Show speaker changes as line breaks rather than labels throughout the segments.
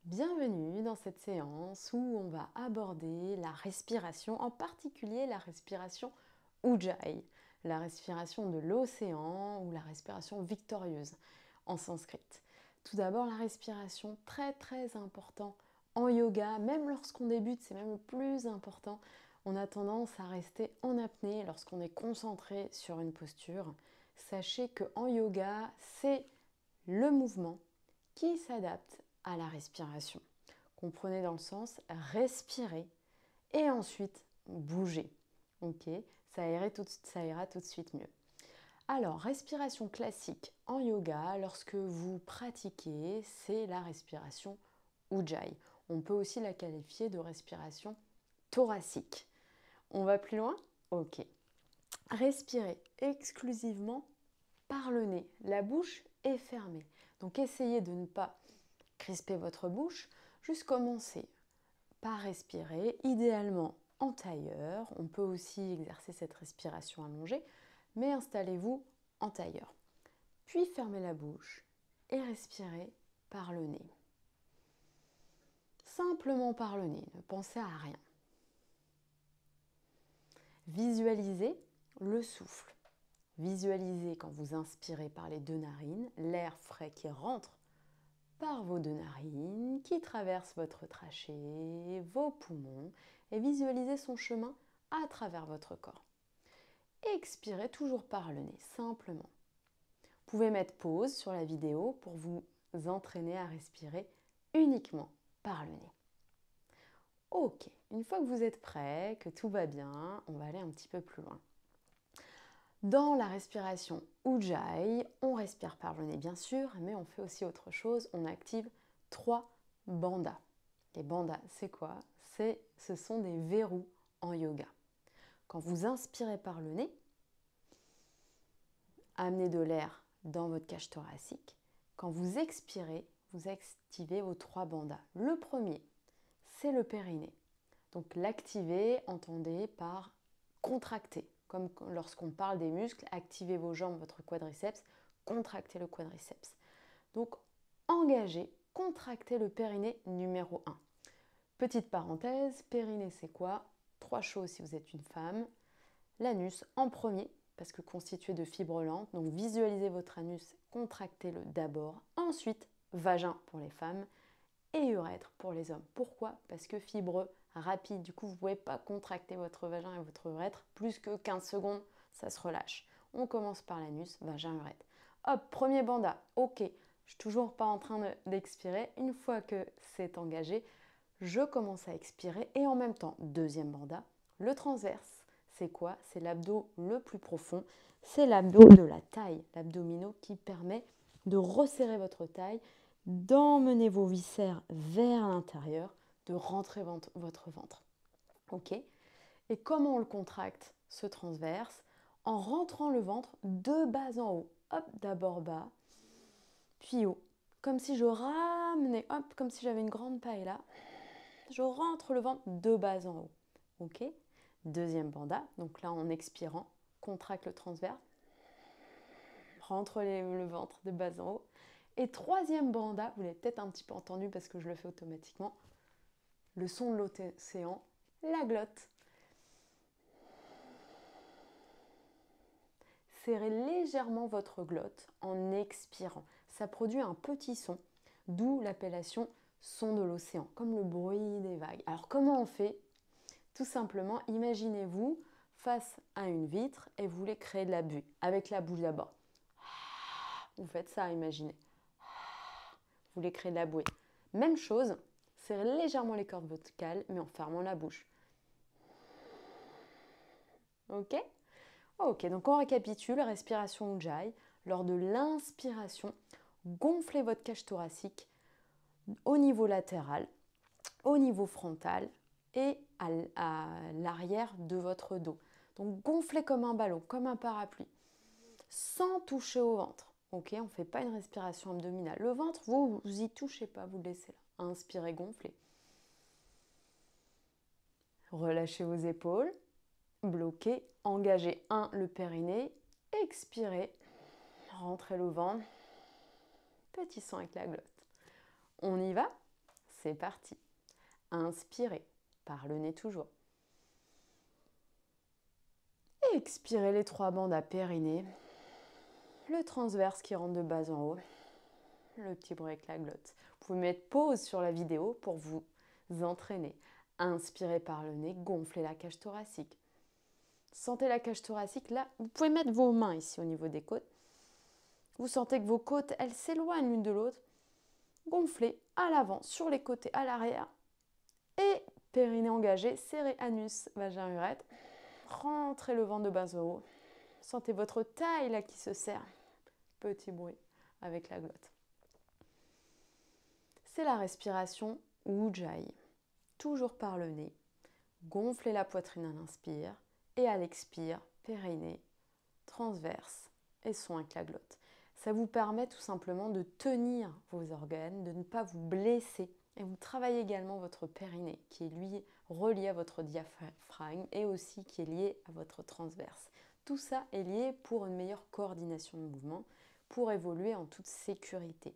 Bienvenue dans cette séance où on va aborder la respiration, en particulier la respiration Ujjayi, la respiration de l'océan ou la respiration victorieuse en sanskrit. Tout d'abord, la respiration, très important en yoga, même lorsqu'on débute, c'est même le plus important. On a tendance à rester en apnée lorsqu'on est concentré sur une posture. Sachez qu'en yoga, c'est le mouvement qui s'adapte à la respiration. Comprenez dans le sens respirer et ensuite bouger. Ok, ça ira tout de suite mieux. Alors, respiration classique en yoga, lorsque vous pratiquez, c'est la respiration Ujjayi. On peut aussi la qualifier de respiration thoracique. On va plus loin? Ok. Respirez exclusivement par le nez. La bouche est fermée. Donc, essayez de ne pas crisper votre bouche. Juste commencer par respirer, idéalement en tailleur. On peut aussi exercer cette respiration allongée, mais installez-vous en tailleur. Puis fermez la bouche et respirez par le nez. Simplement par le nez, ne pensez à rien. Visualisez le souffle. Visualisez quand vous inspirez par les deux narines, l'air frais qui rentre par vos deux narines, qui traverse votre trachée, vos poumons, et visualisez son chemin à travers votre corps. Expirez toujours par le nez, simplement. Vous pouvez mettre pause sur la vidéo pour vous entraîner à respirer uniquement par le nez. Ok, une fois que vous êtes prêt, que tout va bien, on va aller un petit peu plus loin. Dans la respiration Ujjayi, on respire par le nez bien sûr, mais on fait aussi autre chose, on active 3 bandhas. Les bandhas, c'est quoi? Ce sont des verrous en yoga. Quand vous inspirez par le nez, amenez de l'air dans votre cage thoracique. Quand vous expirez, vous activez vos 3 bandhas. Le premier, c'est le périnée. Donc l'activer, entendez par contracter. Comme lorsqu'on parle des muscles, activez vos jambes, votre quadriceps, contractez le quadriceps. Donc engagez, contractez le périnée numéro 1. Petite parenthèse, périnée c'est quoi? 3 choses si vous êtes une femme. L'anus en premier, parce que constitué de fibres lentes. Donc visualisez votre anus, contractez-le d'abord. Ensuite, vagin pour les femmes et urètre pour les hommes. Pourquoi? Parce que fibreux, rapide. Du coup, vous ne pouvez pas contracter votre vagin et votre urètre plus que 15 secondes, ça se relâche. On commence par l'anus, vagin, urètre. Hop, premier bandha. Ok, je ne suis toujours pas en train d'expirer. Une fois que c'est engagé, je commence à expirer et en même temps, deuxième bandha, le transverse. C'est quoi? C'est l'abdos le plus profond. C'est l'abdos de la taille, l'abdominaux qui permet de resserrer votre taille, d'emmener vos viscères vers l'intérieur, de rentrer votre ventre. Ok? Et comment on le contracte, ce transverse? En rentrant le ventre de bas en haut. Hop, d'abord bas, puis haut. Comme si je ramenais, hop, comme si j'avais une grande paille là. Je rentre le ventre de bas en haut. Ok? Deuxième bandha, donc là en expirant, contracte le transverse, rentre le ventre de bas en haut. Et troisième bandha, vous l'avez peut-être un petit peu entendu parce que je le fais automatiquement, le son de l'océan, la glotte. Serrez légèrement votre glotte en expirant. Ça produit un petit son, d'où l'appellation son de l'océan, comme le bruit des vagues. Alors comment on fait? Tout simplement, imaginez-vous face à une vitre et vous voulez créer de la buée avec la bouche d'abord. Vous faites ça, imaginez. Vous voulez créer de la bouée. Même chose, serrez légèrement les cordes vocales, mais en fermant la bouche. Ok? Ok, donc on récapitule, respiration Ujjayi. Lors de l'inspiration, gonflez votre cage thoracique au niveau latéral, au niveau frontal et à l'arrière de votre dos. Donc gonflez comme un ballon, comme un parapluie, sans toucher au ventre. Ok, on ne fait pas une respiration abdominale. Le ventre, vous y touchez pas, vous le laissez là. Inspirez, gonflez. Relâchez vos épaules, bloquez, engagez le périnée, expirez, rentrez le ventre, petit son avec la glotte. On y va? c'est parti. Inspirez, par le nez toujours. Expirez les 3 bandes à périnée. Le transverse qui rentre de bas en haut. Le petit bruit avec la glotte. Vous pouvez mettre pause sur la vidéo pour vous entraîner. Inspirez par le nez, gonflez la cage thoracique. Sentez la cage thoracique là. Vous pouvez mettre vos mains ici au niveau des côtes. Vous sentez que vos côtes, elles s'éloignent l'une de l'autre. Gonflez à l'avant, sur les côtés, à l'arrière. Et périnée engagé, serrez anus, vagin, urètre. Rentrez le ventre de bas en haut. Sentez votre taille là qui se serre. Petit bruit avec la glotte. C'est la respiration Ujjayi. Toujours par le nez. Gonflez la poitrine à l'inspire et à l'expire, périnée, transverse et son avec la glotte. Ça vous permet tout simplement de tenir vos organes, de ne pas vous blesser. Et vous travaillez également votre périnée qui est lui relié à votre diaphragme et aussi qui est lié à votre transverse. Tout ça est lié pour une meilleure coordination de mouvement, pour évoluer en toute sécurité.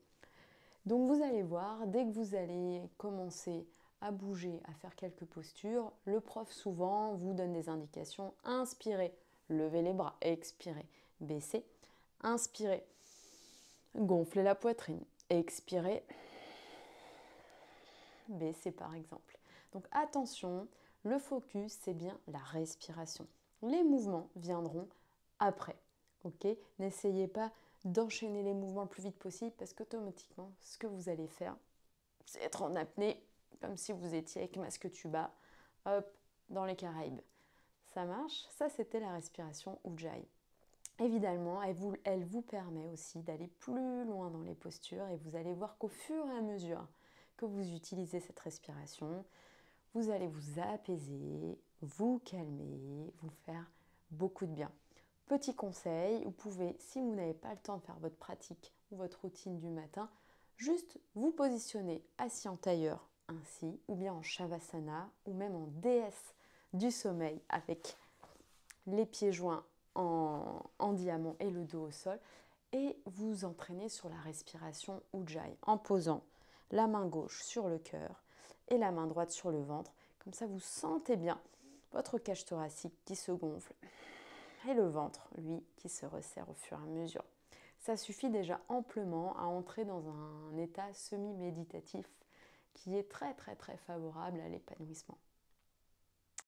Donc vous allez voir, dès que vous allez commencer à bouger, à faire quelques postures, le prof souvent vous donne des indications. Inspirez, levez les bras, expirez, baissez, inspirez, gonflez la poitrine, expirez, baissez par exemple. Donc attention, le focus c'est bien la respiration. Les mouvements viendront après. Ok, n'essayez pas d'enchaîner les mouvements le plus vite possible parce qu'automatiquement, ce que vous allez faire, c'est être en apnée, comme si vous étiez avec masque tuba, hop, dans les Caraïbes. Ça marche? Ça, c'était la respiration Ujjayi. Évidemment, elle vous permet aussi d'aller plus loin dans les postures et vous allez voir qu'au fur et à mesure que vous utilisez cette respiration, vous allez vous apaiser, vous calmer, vous faire beaucoup de bien. Petit conseil, vous pouvez, si vous n'avez pas le temps de faire votre pratique ou votre routine du matin, juste vous positionner assis en tailleur ainsi, ou bien en Shavasana, ou même en déesse du sommeil avec les pieds joints en diamant et le dos au sol, et vous entraînez sur la respiration Ujjayi en posant la main gauche sur le cœur et la main droite sur le ventre. Comme ça, vous sentez bien votre cage thoracique qui se gonfle et le ventre, lui, qui se resserre au fur et à mesure. Ça suffit déjà amplement à entrer dans un état semi-méditatif qui est très très très favorable à l'épanouissement.